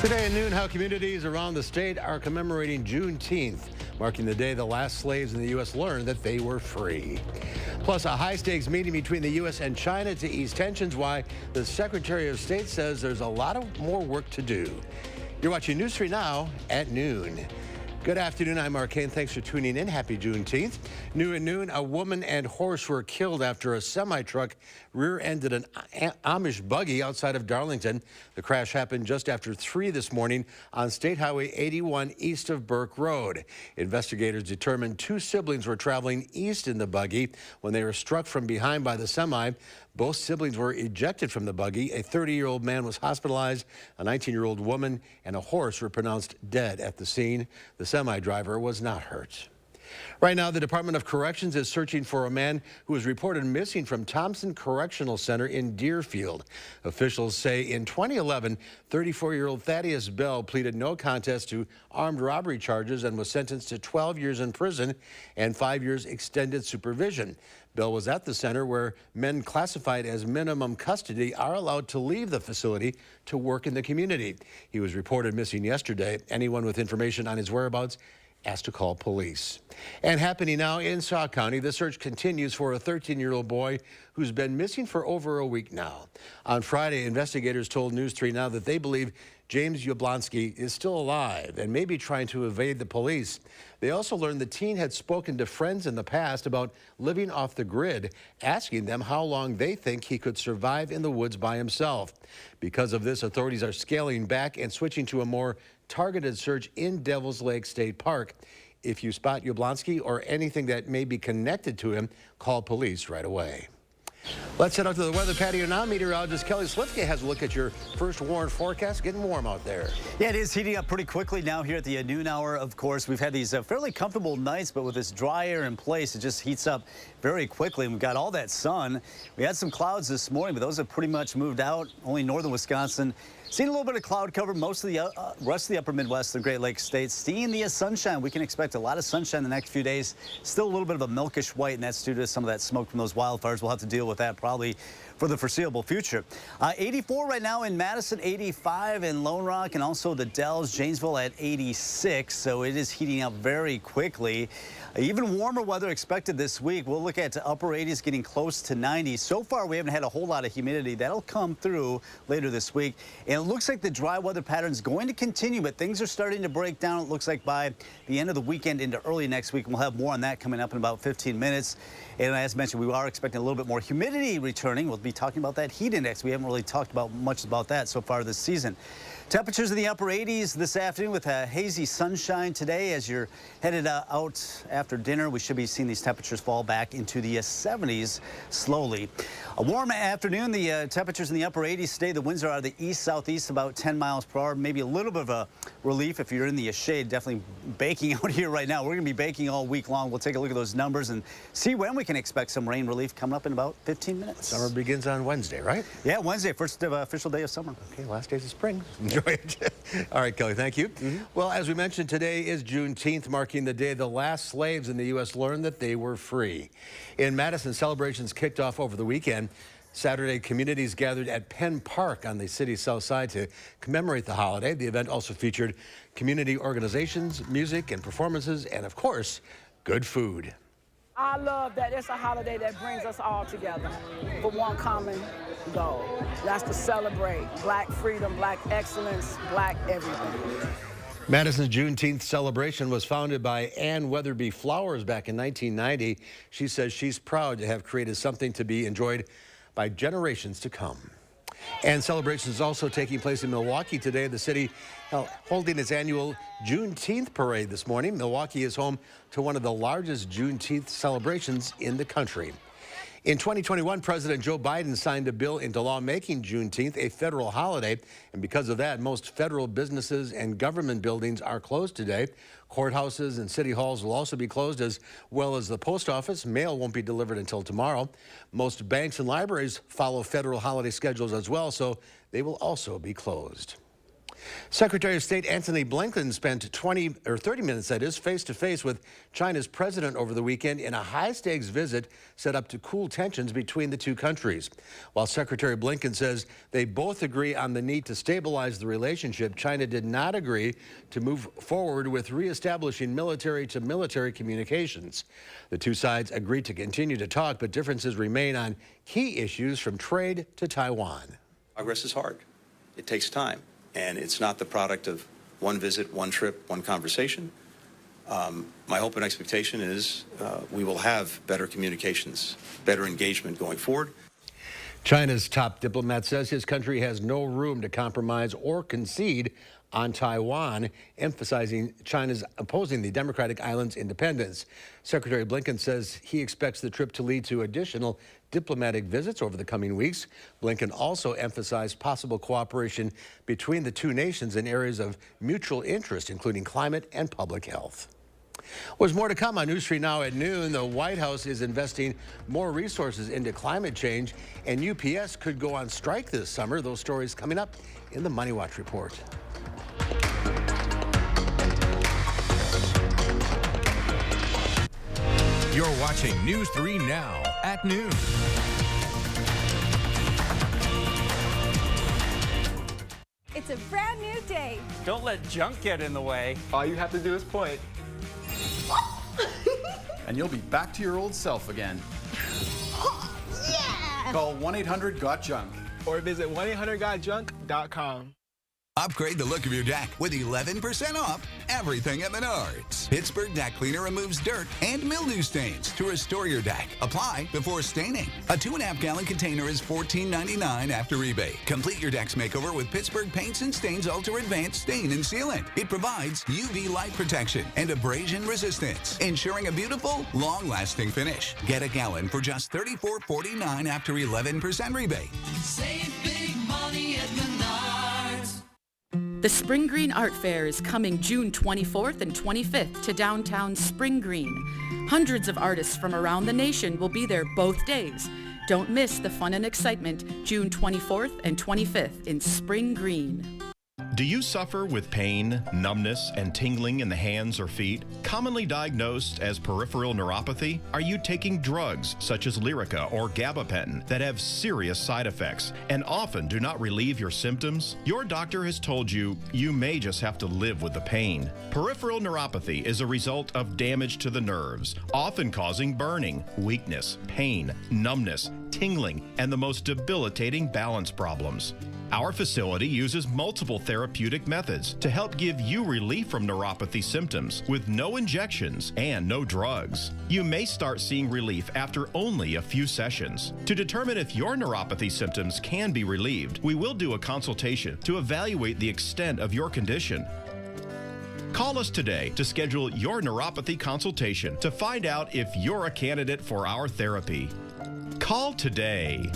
Today at noon, how communities around the state are commemorating Juneteenth, marking the day the last slaves in the U.S. learned that they were free. Plus, a high-stakes meeting between the U.S. and China to ease tensions, why the Secretary of State says there's a lot of more work to do. You're watching News 3 Now at noon. Good afternoon, I'm Mark Kane. Thanks for tuning in. Happy Juneteenth. New at noon, a woman and horse were killed after a semi-truck rear-ended an Amish buggy outside of Darlington. The crash happened just after 3 this morning on State Highway 81 east of Burke Road. Investigators determined 2 siblings were traveling east in the buggy when they were struck from behind by the semi. Both siblings were ejected from the buggy. A 30-year-old man was hospitalized. A 19-year-old woman and a horse were pronounced dead at the scene. The semi-driver was not hurt. Right now, the Department of Corrections is searching for a man who was reported missing from Thompson Correctional Center in Deerfield. Officials say in 2011, 34-year-old Thaddeus Bell pleaded no contest to armed robbery charges and was sentenced to 12 years in prison and 5 years extended supervision. Bell was at the center where men classified as minimum custody are allowed to leave the facility to work in the community. He was reported missing yesterday. Anyone with information on his whereabouts asked to call police. And happening now in Sauk County, the search continues for a 13-year-old boy who's been missing for over a week now. On Friday, investigators told News 3 Now that they believe James Yablonsky is still alive and may be trying to evade the police. They also learned the teen had spoken to friends in the past about living off the grid, asking them how long they think he could survive in the woods by himself. Because of this, authorities are scaling back and switching to a more targeted search in Devil's Lake State Park. If you spot Yablonsky or anything that may be connected to him, call police right away. Let's head out to the weather patio now. Meteorologist Kelly Slifka has a look at your first warned forecast. Getting warm out there. Yeah, it is heating up pretty quickly now here at the noon hour. Of course, we've had these fairly comfortable nights, but with this dry air in place, it just heats up very quickly. And we've got all that sun. We had some clouds this morning, but those have pretty much moved out. Only northern Wisconsin. Seeing a little bit of cloud cover, most of the rest of the upper Midwest and Great Lakes states. Seeing the sunshine, we can expect a lot of sunshine the next few days. Still a little bit of a milkish white, and that's due to some of that smoke from those wildfires. We'll have to deal with that probably for the foreseeable future. 84 right now in Madison, 85 in Lone Rock, and also the Dells, Janesville at 86. So it is heating up very quickly. Even warmer weather expected this week. We'll look at upper 80s getting close to 90. So far, we haven't had a whole lot of humidity. That'll come through later this week. And it looks like the dry weather pattern is going to continue, but things are starting to break down. It looks like by the end of the weekend into early next week. We'll have more on that coming up in about 15 minutes. And as mentioned, we are expecting a little bit more humidity returning. We'll be talking about that heat index. We haven't really talked about much about that so far this season. Temperatures in the upper 80s this afternoon with a hazy sunshine today. As you're headed out after dinner, we should be seeing these temperatures fall back into the 70s slowly. A warm afternoon. The temperatures in the upper 80s today. The winds are out of the east-southeast about 10 miles per hour. Maybe a little bit of a relief if you're in the shade. Definitely baking out here right now. We're going to be baking all week long. We'll take a look at those numbers and see when we can expect some rain relief coming up in about 15 minutes. Summer begins on Wednesday, right? Yeah, Wednesday, first official day of summer. Okay, last days of spring. Enjoy it. All right, Kelly, thank you. Well, as we mentioned, today is Juneteenth, marking the day the last slaves in the U.S. learned that they were free. In Madison, celebrations kicked off over the weekend. Saturday, communities gathered at Penn Park on the city's south side to commemorate the holiday. The event also featured community organizations, music and performances, and of course, good food. I love that it's a holiday that brings us all together for one common goal. That's to celebrate Black freedom, Black excellence, Black everything. Madison's Juneteenth celebration was founded by Ann Weatherby Flowers back in 1990. She says she's proud to have created something to be enjoyed by generations to come. And celebration is also taking place in Milwaukee today. The city holding its annual Juneteenth parade this morning. Milwaukee is home to one of the largest Juneteenth celebrations in the country. In 2021, President Joe Biden signed a bill into law making Juneteenth a federal holiday. And because of that, most federal businesses and government buildings are closed today. Courthouses and city halls will also be closed, as well as the post office. Mail won't be delivered until tomorrow. Most banks and libraries follow federal holiday schedules as well, so they will also be closed. Secretary of State Antony Blinken spent 30 minutes, that is, face-to-face with China's president over the weekend in a high-stakes visit set up to cool tensions between the two countries. While Secretary Blinken says they both agree on the need to stabilize the relationship, China did not agree to move forward with reestablishing military-to-military communications. The two sides agreed to continue to talk, but differences remain on key issues from trade to Taiwan. Progress is hard. It takes time. And it's not the product of one visit, one trip, one conversation. My hope and expectation is we will have better communications, better engagement going forward. China's top diplomat says his country has no room to compromise or concede on Taiwan, emphasizing China's opposing the democratic island's independence. Secretary Blinken says he expects the trip to lead to additional diplomatic visits over the coming weeks. Blinken also emphasized possible cooperation between the two nations in areas of mutual interest, including climate and public health. There's more to come on News 3 Now at noon. The White House is investing more resources into climate change, and UPS could go on strike this summer. Those stories coming up in the Money Watch report. You're watching News 3 Now at noon. It's a brand new day. Don't let junk get in the way. All you have to do is point. And you'll be back to your old self again. Yeah! Call 1-800-GOT-JUNK. Or visit 1-800-GOT-JUNK.com. Upgrade the look of your deck with 11% off everything at Menards. Pittsburgh Deck Cleaner removes dirt and mildew stains to restore your deck. Apply before staining. A 2.5-gallon container is $14.99 after rebate. Complete your deck's makeover with Pittsburgh Paints and Stains Ultra Advanced Stain and Sealant. It provides UV light protection and abrasion resistance, ensuring a beautiful, long-lasting finish. Get a gallon for just $34.49 after 11% rebate. Save big money at Menards. The Spring Green Art Fair is coming June 24th and 25th to downtown Spring Green. Hundreds of artists from around the nation will be there both days. Don't miss the fun and excitement June 24th and 25th in Spring Green. Do you suffer with pain, numbness, and tingling in the hands or feet? Commonly diagnosed as peripheral neuropathy? Are you taking drugs such as Lyrica or gabapentin that have serious side effects and often do not relieve your symptoms? Your doctor has told you you may just have to live with the pain. Peripheral neuropathy is a result of damage to the nerves, often causing burning, weakness, pain, numbness, tingling, and the most debilitating balance problems. Our facility uses multiple therapeutic methods to help give you relief from neuropathy symptoms with no injections and no drugs. You may start seeing relief after only a few sessions. To determine if your neuropathy symptoms can be relieved, we will do a consultation to evaluate the extent of your condition. Call us today to schedule your neuropathy consultation to find out if you're a candidate for our therapy. Call today.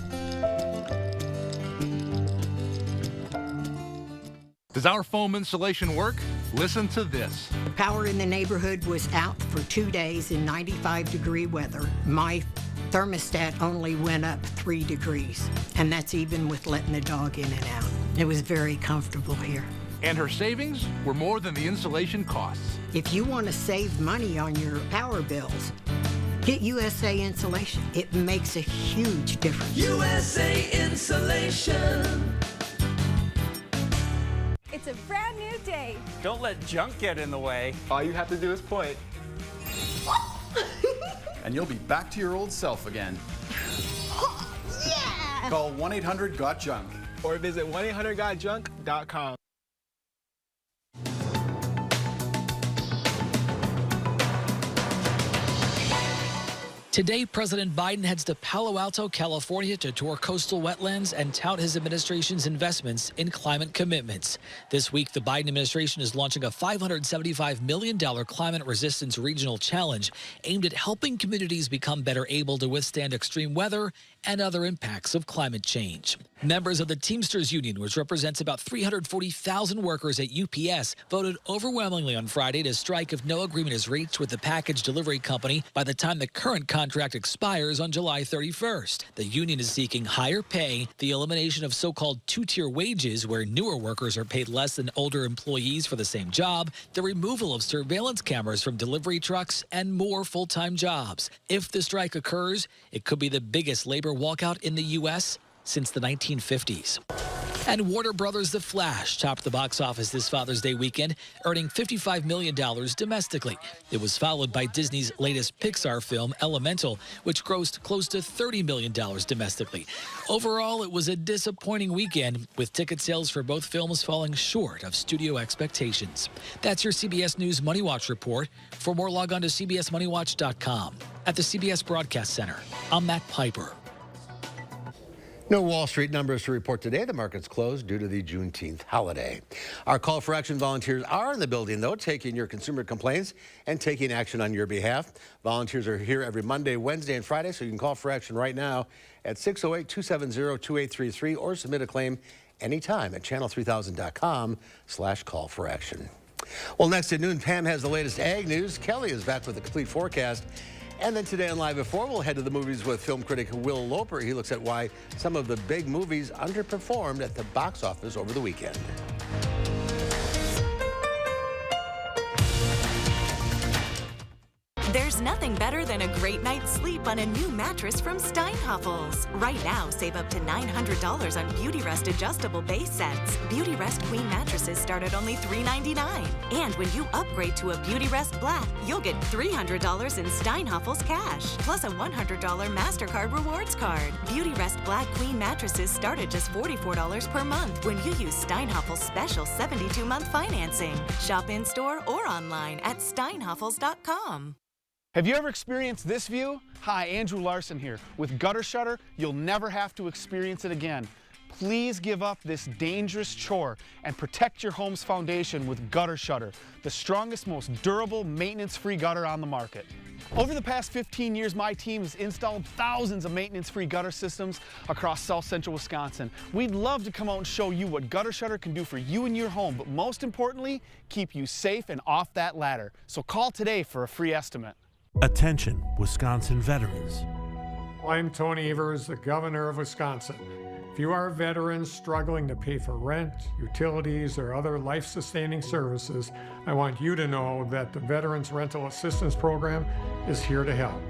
Does our foam insulation work? Listen to this. Power in the neighborhood was out for 2 days in 95-degree weather. My thermostat only went up 3 degrees, and that's even with letting the dog in and out. It was very comfortable here. And her savings were more than the insulation costs. If you want to save money on your power bills, get USA Insulation. It makes a huge difference. USA Insulation. It's a brand new day. Don't let junk get in the way. All you have to do is point. And you'll be back to your old self again. Yeah! Call 1-800-GOT-JUNK. Or visit 1-800-GOT-JUNK.com. Today, President Biden heads to Palo Alto, California to tour coastal wetlands and tout his administration's investments in climate commitments. This week, the Biden administration is launching a $575 million climate resistance regional challenge aimed at helping communities become better able to withstand extreme weather and other impacts of climate change. Members of the Teamsters Union, which represents about 340,000 workers at UPS, voted overwhelmingly on Friday to strike if no agreement is reached with the package delivery company by the time the current contract contract expires on July 31st. The union is seeking higher pay, the elimination of so-called two-tier wages where newer workers are paid less than older employees for the same job, the removal of surveillance cameras from delivery trucks, and more full-time jobs. If the strike occurs, it could be the biggest labor walkout in the U.S. since the 1950s. And Warner Brothers' The Flash topped the box office this Father's Day weekend, earning $55 million domestically. It was followed by Disney's latest Pixar film, Elemental, which grossed close to $30 million domestically. Overall, it was a disappointing weekend, with ticket sales for both films falling short of studio expectations. That's your CBS News Money Watch report. For more, log on to cbsmoneywatch.com. At the CBS Broadcast Center, I'm Matt Piper. No Wall Street numbers to report today. The market's closed due to the Juneteenth holiday. Our call for action volunteers are in the building, though, taking your consumer complaints and taking action on your behalf. Volunteers are here every Monday, Wednesday, and Friday, so you can call for action right now at 608-270-2833 or submit a claim anytime at channel3000.com/call-for-action. Well, next at noon, Pam has the latest ag news. Kelly is back with a complete forecast. And then today on Live at 4, we'll head to the movies with film critic Will Loper. He looks at why some of the big movies underperformed at the box office over the weekend. There's nothing better than a great night's sleep on a new mattress from Steinhoffels. Right now, save up to $900 on Beautyrest adjustable base sets. Beautyrest Queen mattresses start at only $399. And when you upgrade to a Beautyrest Black, you'll get $300 in Steinhoffels cash, plus a $100 MasterCard rewards card. Beautyrest Black Queen mattresses start at just $44 per month when you use Steinhoffels' special 72-month financing. Shop in-store or online at steinhoffels.com. Have you ever experienced this view? Hi, Andrew Larson here. With Gutter Shutter, you'll never have to experience it again. Please give up this dangerous chore and protect your home's foundation with Gutter Shutter, the strongest, most durable, maintenance-free gutter on the market. Over the past 15 years, my team has installed thousands of maintenance-free gutter systems across South Central Wisconsin. We'd love to come out and show you what Gutter Shutter can do for you and your home, but most importantly, keep you safe and off that ladder. So call today for a free estimate. Attention, Wisconsin veterans. I'm Tony Evers, the governor of Wisconsin. If you are a veteran struggling to pay for rent, utilities, or other life-sustaining services, I want you to know that the Veterans Rental Assistance Program is here to help.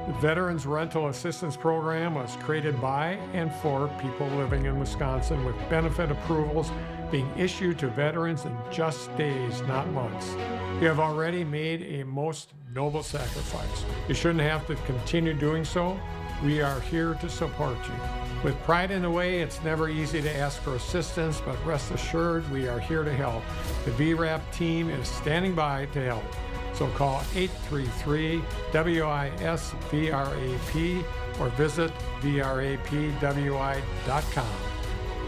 The Veterans Rental Assistance Program was created by and for people living in Wisconsin, with benefit approvals being issued to veterans in just days, not months. You have already made a most noble sacrifice. You shouldn't have to continue doing so. We are here to support you. With pride in the way, it's never easy to ask for assistance, but rest assured we are here to help. The VRAP team is standing by to help. So call 833-WISC-VRAP or visit vrapwi.com.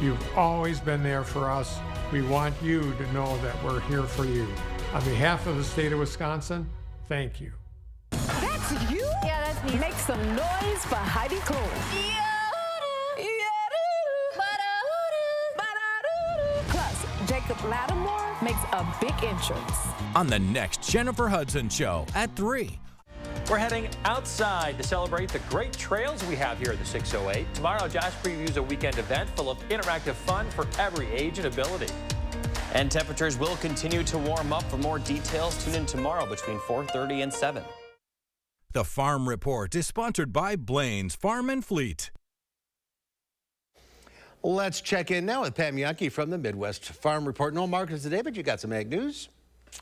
You've always been there for us. We want you to know that we're here for you. On behalf of the state of Wisconsin, thank you. That's you? Yeah, that's me. Make some noise for Heidi Klum. Plus, Jacob Lattimore makes a big entrance. On the next Jennifer Hudson Show at 3. We're heading outside to celebrate the great trails we have here at the 608. Tomorrow, Josh previews a weekend event full of interactive fun for every age and ability. And temperatures will continue to warm up. For more details, tune in tomorrow between 4:30 and 7. The Farm Report is sponsored by Blaine's Farm and Fleet. Let's check in now with Pam Yankee from the Midwest Farm Report. No markets today, but you got some ag news.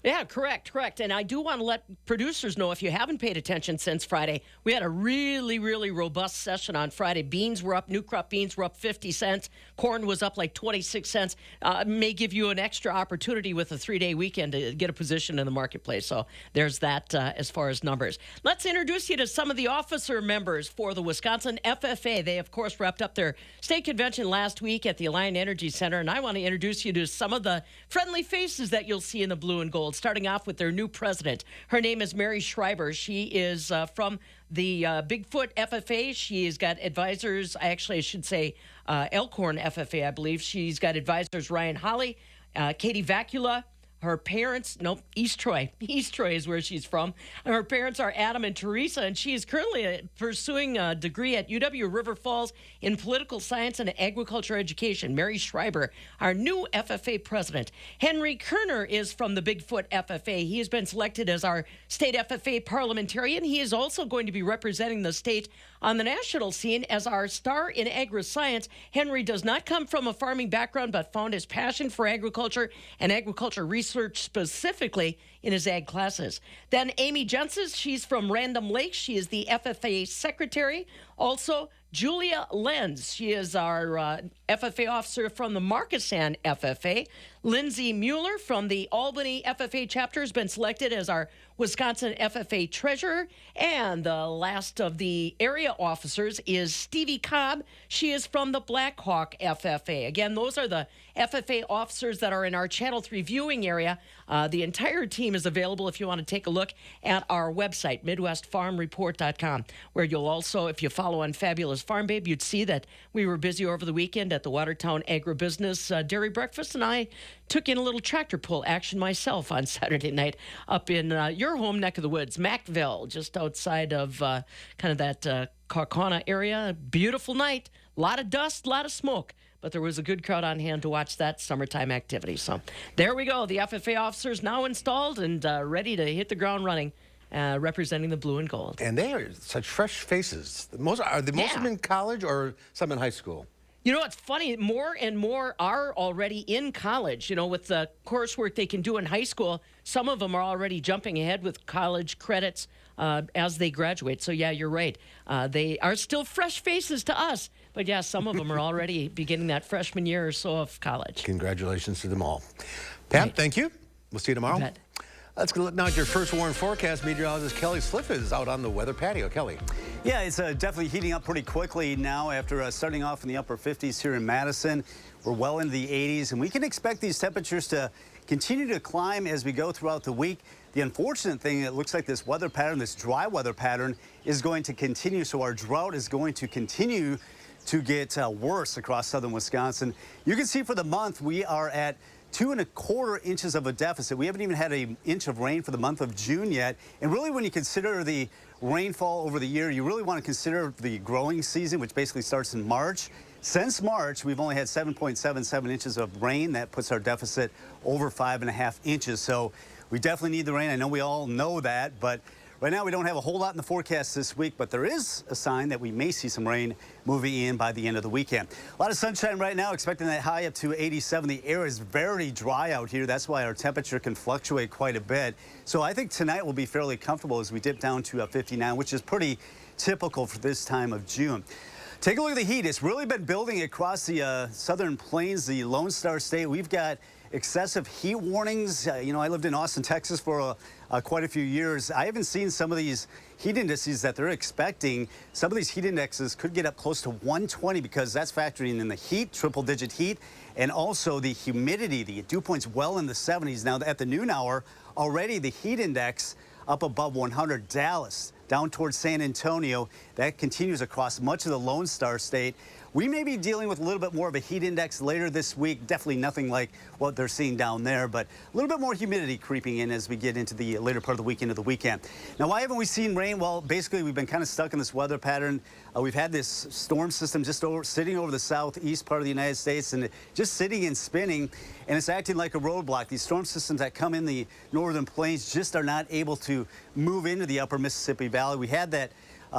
Yeah, correct. And I do want to let producers know, if you haven't paid attention since Friday, we had a really, really robust session on Friday. Beans were up, new crop beans were up 50 cents. Corn was up like 26 cents. May give you an extra opportunity with a 3-day weekend to get a position in the marketplace. So there's that as far as numbers. Let's introduce you to some of the officer members for the Wisconsin FFA. They, of course, wrapped up their state convention last week at the Alliant Energy Center. And I want to introduce you to some of the friendly faces that you'll see in the blue and gold. Starting off with their new president. Her name is Mary Schreiber. She is from the Bigfoot FFA. She's got advisors, actually I should say Elkhorn FFA, I believe. She's got advisors Ryan Holly, Katie Vacula, Her parents, East Troy. East Troy is where she's from. And her parents are Adam and Teresa, and she is currently pursuing a degree at UW River Falls in political science and agriculture education. Mary Schreiber, our new FFA president. Henry Kerner is from the Bigfoot FFA. He has been selected as our state FFA parliamentarian. He is also going to be representing the state on the national scene as our star in agri-science. Henry does not come from a farming background, but found his passion for agriculture and agriculture research specifically in his ag classes. Then Amy Jensen, she's from Random Lake. She is the FFA secretary. Also, Julia Lenz, she is our FFA officer from the Markesan FFA. Lindsay Mueller from the Albany FFA chapter has been selected as our Wisconsin FFA treasurer. And the last of the area officers is Stevie Cobb. She is from the Blackhawk FFA. Again, those are the FFA officers that are in our Channel 3 viewing area. The entire team is available if you want to take a look at our website, MidwestFarmReport.com, where you'll also, if you follow on Fabulous Farm Babe, you'd see that we were busy over the weekend at the Watertown Agribusiness Dairy Breakfast, and I took in a little tractor pull action myself on Saturday night up in your home neck of the woods, Macville, just outside of kind of that Kaukauna area. Beautiful night, a lot of dust, a lot of smoke, but there was a good crowd on hand to watch that summertime activity. So there we go. The FFA officers now installed and ready to hit the ground running. Representing the blue and gold. And they are such fresh faces. Most of them in college or some in high school? You know, it's funny. More and more are already in college. You know, with the coursework they can do in high school, some of them are already jumping ahead with college credits as they graduate. So, yeah, you're right. They are still fresh faces to us. But, yeah, some of them are already beginning that freshman year or so of college. Congratulations to them all. Pam, thank you. We'll see you tomorrow. Let's go look now at your first warn forecast. Meteorologist Kelly Sliff is out on the weather patio. Kelly. Yeah, it's definitely heating up pretty quickly now after starting off in the upper 50s here in Madison. We're well into the 80s, and we can expect these temperatures to continue to climb as we go throughout the week. The unfortunate thing, it looks like this weather pattern, this dry weather pattern, is going to continue, so our drought is going to continue to get worse across southern Wisconsin. You can see for the month we are at 2¼ inches of a deficit. We haven't even had an inch of rain for the month of June yet. And really, when you consider the rainfall over the year, you really want to consider the growing season, which basically starts in March. Since March, we've only had 7.77 inches of rain. That puts our deficit over 5½ inches. So we definitely need the rain. I know we all know that, but right now, we don't have a whole lot in the forecast this week, but there is a sign that we may see some rain moving in by the end of the weekend. A lot of sunshine right now, expecting that high up to 87. The air is very dry out here. That's why our temperature can fluctuate quite a bit. So I think tonight will be fairly comfortable as we dip down to 59, which is pretty typical for this time of June. Take a look at the heat. It's really been building across the southern plains, the Lone Star State. We've got excessive heat warnings. You know, I lived in Austin, Texas for quite a few years. I haven't seen some of these heat indices that they're expecting. Some of these heat indexes could get up close to 120 because that's factoring in the heat, triple-digit heat, and also the humidity. The dew point's well in the 70s. Now, at the noon hour, already the heat index up above 100. Dallas, down towards San Antonio. That continues across much of the Lone Star State. We may be dealing with a little bit more of a heat index later this week. Definitely nothing like what they're seeing down there, but a little bit more humidity creeping in as we get into the later part of the week into the weekend. Now, why haven't we seen rain? Well, basically, we've been kind of stuck in this weather pattern. We've had this storm system just sitting over the southeast part of the United States and just sitting and spinning, and it's acting like a roadblock. These storm systems that come in the northern plains just are not able to move into the upper Mississippi Valley. We had that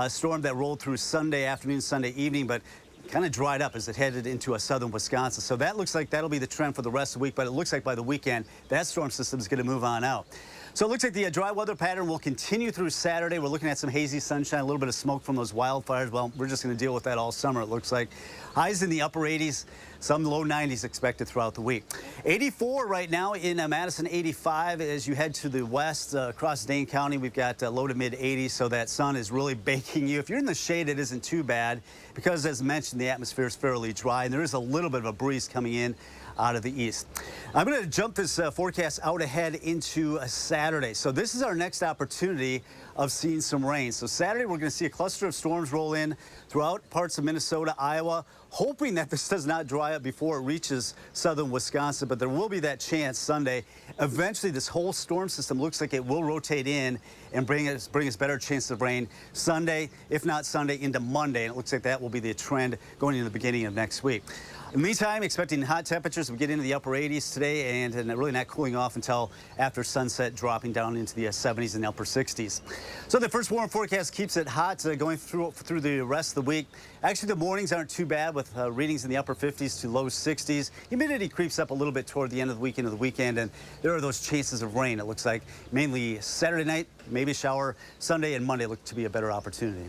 storm that rolled through Sunday afternoon, Sunday evening, but kind of dried up as it headed into southern Wisconsin. So that looks like that'll be the trend for the rest of the week, but it looks like by the weekend, that storm system is going to move on out. So it looks like the dry weather pattern will continue through Saturday. We're looking at some hazy sunshine, a little bit of smoke from those wildfires. Well, we're just going to deal with that all summer, it looks like. Highs in the upper 80s, some low 90s expected throughout the week. 84 right now in Madison, 85 as you head to the west across Dane County. We've got low to mid 80s, so that sun is really baking you. If you're in the shade, it isn't too bad because, as mentioned, the atmosphere is fairly dry, and there is a little bit of a breeze coming in out of the east. I'm going to jump this forecast out ahead into Saturday. So this is our next opportunity of seeing some rain. So Saturday, we're going to see a cluster of storms roll in throughout parts of Minnesota, Iowa, hoping that this does not dry up before it reaches southern Wisconsin, but there will be that chance Sunday. Eventually, this whole storm system looks like it will rotate in and bring us better chances of rain Sunday, if not Sunday, into Monday. And it looks like that will be the trend going into the beginning of next week. In the meantime, expecting hot temperatures. We get into the upper 80s today and really not cooling off until after sunset, dropping down into the 70s and upper 60s. So the first warm forecast keeps it hot going through the rest of the week. Actually, the mornings aren't too bad with readings in the upper 50s to low 60s. Humidity creeps up a little bit toward the end of the week into the weekend, and there are those chances of rain. It looks like mainly Saturday night, maybe a shower. Sunday and Monday look to be a better opportunity.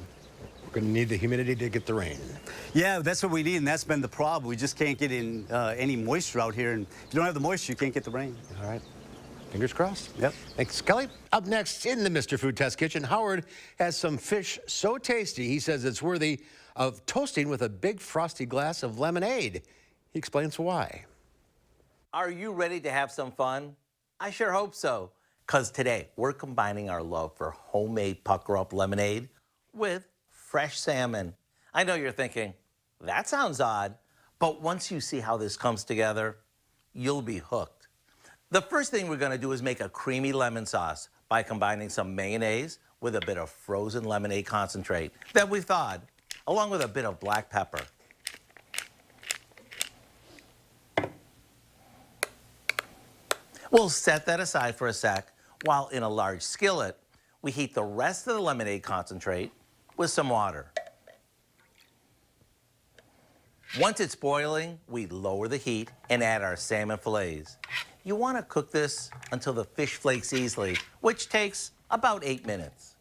We're going to need the humidity to get the rain. Yeah, that's what we need, and that's been the problem. We just can't get in any moisture out here, and if you don't have the moisture, you can't get the rain. All right. Fingers crossed. Yep. Thanks, Kelly. Up next in the Mr. Food Test Kitchen, Howard has some fish so tasty, he says it's worthy of toasting with a big frosty glass of lemonade. He explains why. Are you ready to have some fun? I sure hope so, because today we're combining our love for homemade pucker-up lemonade with fresh salmon. I know you're thinking, that sounds odd, but once you see how this comes together, you'll be hooked. The first thing we're gonna do is make a creamy lemon sauce by combining some mayonnaise with a bit of frozen lemonade concentrate that we thawed, along with a bit of black pepper. We'll set that aside for a sec, while in a large skillet, we heat the rest of the lemonade concentrate with some water. Once it's boiling, we lower the heat and add our salmon fillets. You want to cook this until the fish flakes easily, which takes about 8 minutes.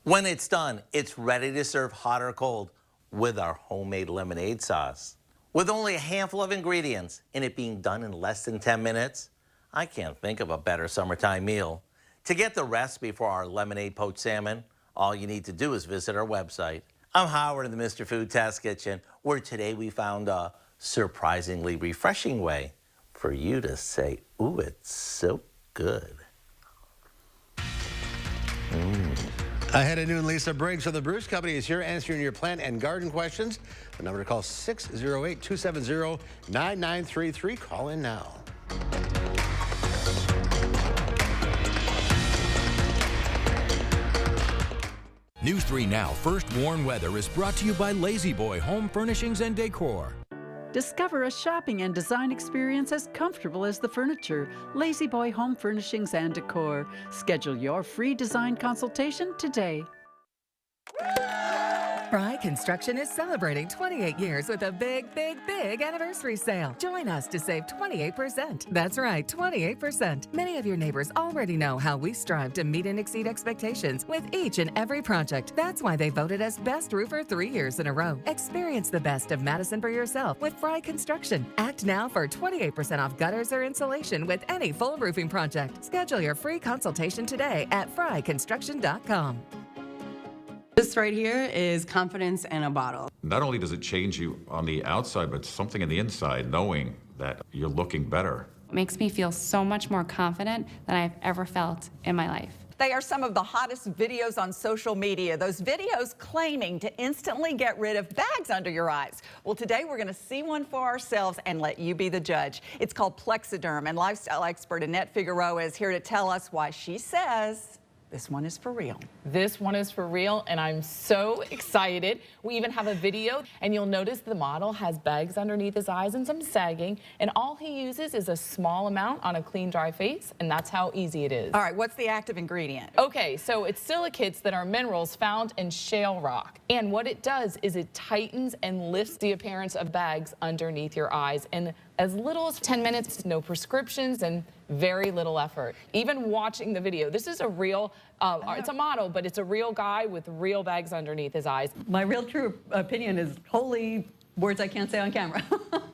When it's done, it's ready to serve hot or cold with our homemade lemonade sauce. With only a handful of ingredients and it being done in less than 10 minutes, I can't think of a better summertime meal. To get the recipe for our lemonade poached salmon, all you need to do is visit our website. I'm Howard in the Mr. Food Test Kitchen, where today we found a surprisingly refreshing way for you to say, ooh, it's so good. Ahead at noon, Lisa Briggs from the Bruce Company is here answering your plant and garden questions. The number to call 608-270-9933. Call in now. News 3 Now First Warn Weather is brought to you by Lazy Boy Home Furnishings and Decor. Discover a shopping and design experience as comfortable as the furniture. Lazy Boy Home Furnishings and Decor. Schedule your free design consultation today. Fry Construction is celebrating 28 years with a big, big, big anniversary sale. Join us to save 28%. That's right, 28%. Many of your neighbors already know how we strive to meet and exceed expectations with each and every project. That's why they voted us Best Roofer 3 years in a row. Experience the best of Madison for yourself with Fry Construction. Act now for 28% off gutters or insulation with any full roofing project. Schedule your free consultation today at fryconstruction.com. This right here is confidence in a bottle. Not only does it change you on the outside, but something in the inside, knowing that you're looking better. It makes me feel so much more confident than I've ever felt in my life. They are some of the hottest videos on social media. Those videos claiming to instantly get rid of bags under your eyes. Well, today we're going to see one for ourselves and let you be the judge. It's called Plexiderm, and lifestyle expert Annette Figueroa is here to tell us why she says this one is for real. This one is for real, and I'm so excited. We even have a video, and you'll notice the model has bags underneath his eyes and some sagging, and all he uses is a small amount on a clean, dry face, and that's how easy it is. All right, what's the active ingredient? Okay, so it's silicates that are minerals found in shale rock, and what it does is it tightens and lifts the appearance of bags underneath your eyes, and as little as 10 minutes, no prescriptions, and very little effort. Even watching the video, this is a real, it's a model, but it's a real guy with real bags underneath his eyes. My real true opinion is holy words I can't say on camera.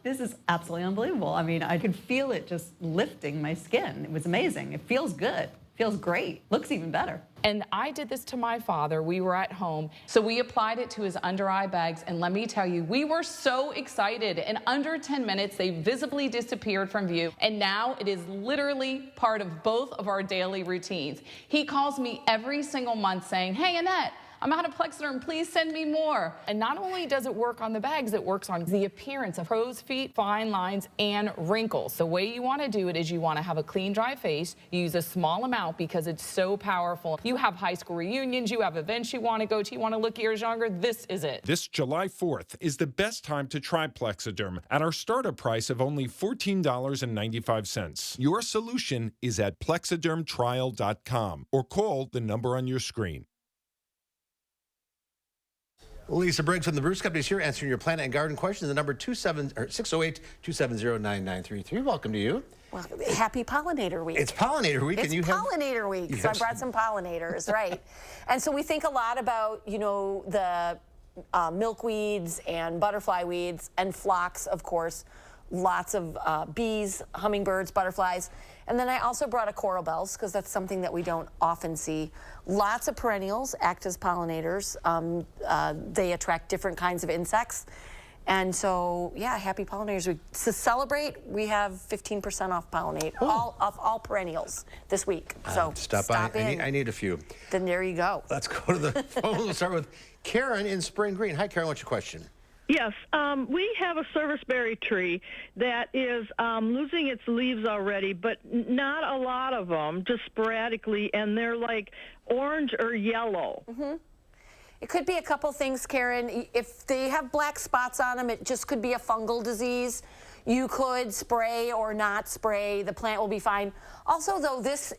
This is absolutely unbelievable. I mean, I could feel it just lifting my skin. It was amazing. It feels good. Feels great. Looks even better. And I did this to my father. We were at home. So we applied it to his under eye bags. And let me tell you, we were so excited. In under 10 minutes, they visibly disappeared from view. And now it is literally part of both of our daily routines. He calls me every single month saying, "Hey, Annette, I'm out of Plexiderm, please send me more." And not only does it work on the bags, it works on the appearance of crow's feet, fine lines, and wrinkles. The way you want to do it is you want to have a clean, dry face. You use a small amount because it's so powerful. You have high school reunions, you have events you want to go to, you want to look years younger, this is it. This July 4th is the best time to try Plexiderm at our startup price of only $14.95. Your solution is at plexidermtrial.com or call the number on your screen. Lisa Briggs from the Bruce Company is here answering your planet and garden questions. The number 608-270-9933. Welcome to you. Well, happy Pollinator Week. It's Pollinator Week. It's Pollinator Week, so I brought some pollinators, right? And so we think a lot about, you know, the milkweeds and butterfly weeds and phlox, of course. Lots of bees, hummingbirds, butterflies. And then I also brought a coral bells because that's something that we don't often see. Lots of perennials act as pollinators. They attract different kinds of insects. And so, yeah, happy Pollinators Week. To celebrate, we have 15% off pollinate, all perennials this week. So stop by. I need a few. Then there you go. Let's go to the phone. We'll start with Karen in Spring Green. Hi, Karen. What's your question? Yes, we have a serviceberry tree that is losing its leaves already, but not a lot of them, just sporadically, and they're like orange or yellow. Mm-hmm. It could be a couple things, Karen. If they have black spots on them, it just could be a fungal disease. You could spray or not spray. The plant will be fine. Also, though, this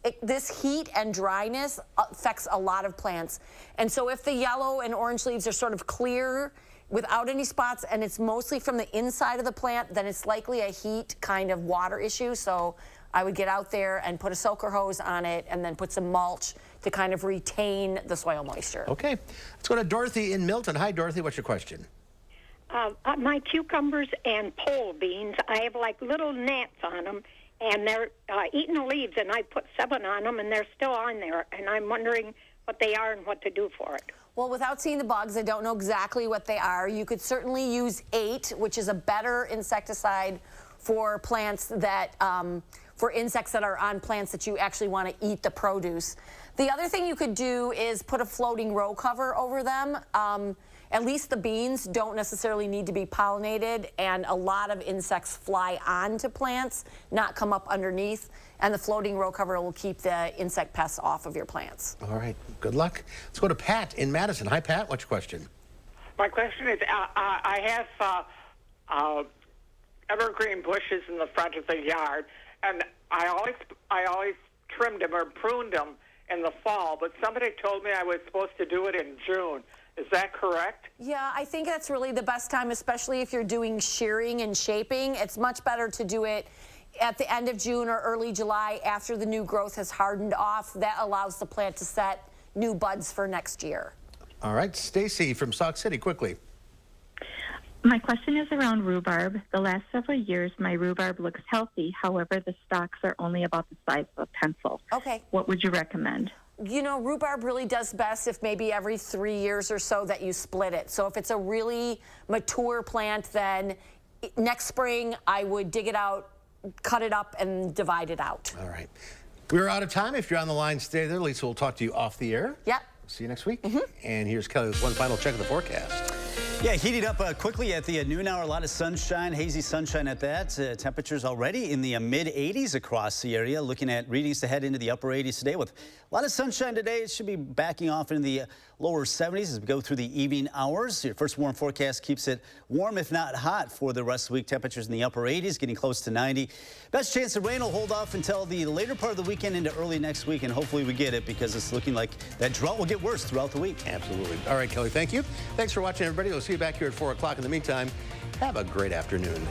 heat and dryness affects a lot of plants. And so if the yellow and orange leaves are sort of clear, without any spots, and it's mostly from the inside of the plant, then it's likely a heat kind of water issue. So I would get out there and put a soaker hose on it and then put some mulch to kind of retain the soil moisture. Okay. Let's go to Dorothy in Milton. Hi, Dorothy. What's your question? My cucumbers and pole beans, I have like little gnats on them, and they're eating the leaves, and I put 7 on them, and they're still on there, and I'm wondering what they are and what to do for it. Well, without seeing the bugs, I don't know exactly what they are. You could certainly use 8, which is a better insecticide for plants that, for insects that are on plants that you actually want to eat the produce. The other thing you could do is put a floating row cover over them. At least the beans don't necessarily need to be pollinated, and a lot of insects fly onto plants, not come up underneath, and the floating row cover will keep the insect pests off of your plants. All right, good luck. Let's go to Pat in Madison. Hi, Pat. What's your question? My question is, I have evergreen bushes in the front of the yard, and I always trimmed them or pruned them in the fall, but somebody told me I was supposed to do it in June. Is that correct? Yeah, I think that's really the best time, especially if you're doing shearing and shaping. It's much better to do it at the end of June or early July after the new growth has hardened off. That allows the plant to set new buds for next year. All right, Stacy from Sauk City, quickly. My question is around rhubarb. The last several years, my rhubarb looks healthy. However, the stalks are only about the size of a pencil. Okay. What would you recommend? You know, rhubarb really does best if maybe every 3 years or so that you split it. So if it's a really mature plant, then next spring I would dig it out, cut it up, and divide it out. All right. We're out of time. If you're on the line, stay there. Lisa will talk to you off the air. Yep. See you next week. And here's Kelly with one final check of the forecast. Yeah, heating up quickly at the noon hour. A lot of sunshine, hazy sunshine at that. Temperatures already in the mid-80s across the area. Looking at readings to head into the upper 80s today with a lot of sunshine today. It should be backing off in the lower 70s as we go through the evening hours. Your first warm forecast keeps it warm, if not hot, for the rest of the week. Temperatures in the upper 80s, getting close to 90. Best chance of rain will hold off until the later part of the weekend into early next week, and hopefully we get it because it's looking like that drought will get worse throughout the week. Absolutely. All right, Kelly, thank you. Thanks for watching, everybody. We'll see you back here at 4 o'clock. In the meantime, have a great afternoon.